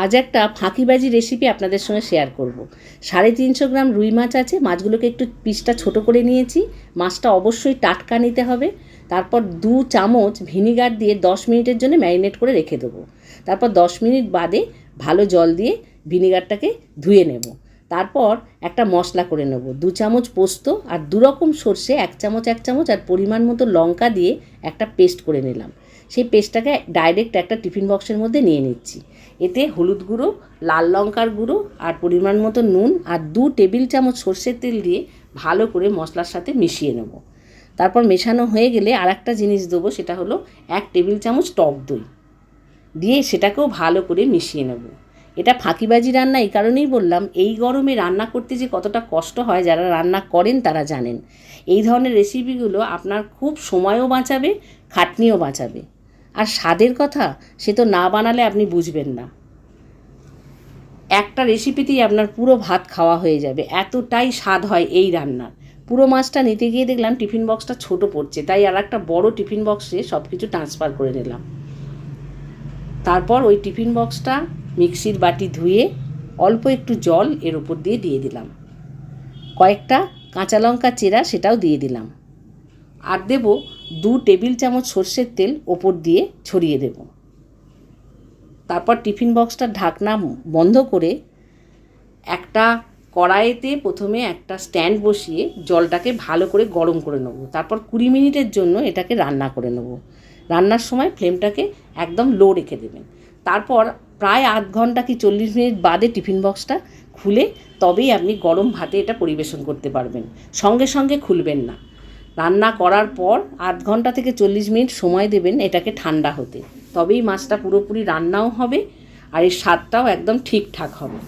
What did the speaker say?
আজ একটা ফাঁকিবাজি রেসিপি আপনাদের সঙ্গে শেয়ার করব। 350 গ্রাম রুই মাছ আছে। মাছগুলোকে একটু পিসটা ছোট করে নিয়েছি। মাছটা অবশ্যই টাটকা নিতে হবে। তারপর 2 চামচ ভিনিগার দিয়ে 10 মিনিটের জন্য ম্যারিনেট করে রেখে দেবো। তারপর 10 মিনিট বাদে ভালো জল দিয়ে ভিনিগারটাকে ধুয়ে নেব। তারপর একটা মশলা করে নেব। 2 চামচ পোস্ত আর 2 রকম সর্ষে, 1 চামচ আর পরিমাণ মতো লঙ্কা দিয়ে একটা পেস্ট করে নিলাম। সেই পেস্টটাকে ডাইরেক্ট একটা টিফিন বক্সের মধ্যে নিয়ে নিচ্ছি। এতে হলুদ গুঁড়ো, লাল লঙ্কার গুঁড়ো আর পরিমাণ মতো নুন আর 2 টেবিল চামচ সর্ষের তেল দিয়ে ভালো করে মশলার সাথে মিশিয়ে নেব। তারপর মেশানো হয়ে গেলে আর একটা জিনিস দেবো, সেটা হলো 1 টেবিল চামচ টক দই দিয়ে সেটাকেও ভালো করে মিশিয়ে নেব। এটা ফাঁকিবাজি রান্না এই কারণেই বললাম, এই গরমে রান্না করতে যে কতটা কষ্ট হয় যারা রান্না করেন তারা জানেন। এই ধরনের রেসিপিগুলো আপনার খুব সময়ও বাঁচাবে, খাটনিও বাঁচাবে। আর স্বাদের কথা সে তো না বানালে আপনি বুঝবেন না। একটা রেসিপিতেই আপনার পুরো ভাত খাওয়া হয়ে যাবে, এতটাই স্বাদ হয় এই রান্নার। পুরো মাছটা নিতে গিয়ে দেখলাম টিফিন বক্সটা ছোট পড়ছে, তাই আর একটা বড় টিফিন বক্সে সব কিছু ট্রান্সফার করে নিলাম। তারপর ওই টিফিন বক্সটা মিক্সির বাটি ধুয়ে অল্প একটু জল এর উপর দিয়ে দিলাম। কয়েকটা কাঁচা লঙ্কা চেরা সেটাও দিয়ে দিলাম। আর দেব 2 টেবিল চামচ সর্ষের তেল ওপর দিয়ে ছড়িয়ে দেব। তারপর টিফিন বক্সটার ঢাকনা বন্ধ করে একটা কড়াইতে প্রথমে একটা স্ট্যান্ড বসিয়ে জলটাকে ভালো করে গরম করে নেব। তারপর 20 মিনিটের জন্য এটাকে রান্না করে নেব। রান্নার সময় ফ্লেমটাকে একদম লো রেখে দেবেন। তারপর প্রায় আধ ঘন্টা কি 40 মিনিট বাদে টিফিন বক্সটা খুলে তবেই আপনি গরম ভাতে এটা পরিবেশন করতে পারবেন। সঙ্গে সঙ্গে খুলবেন না। রান্না করার পর আধ ঘন্টা থেকে 40 মিনিট সময় দেবেন এটাকে ঠান্ডা হতে, তবেই মাছটা পুরোপুরি রান্নাও হবে আর এর স্বাদটাও একদম ঠিকঠাক হবে।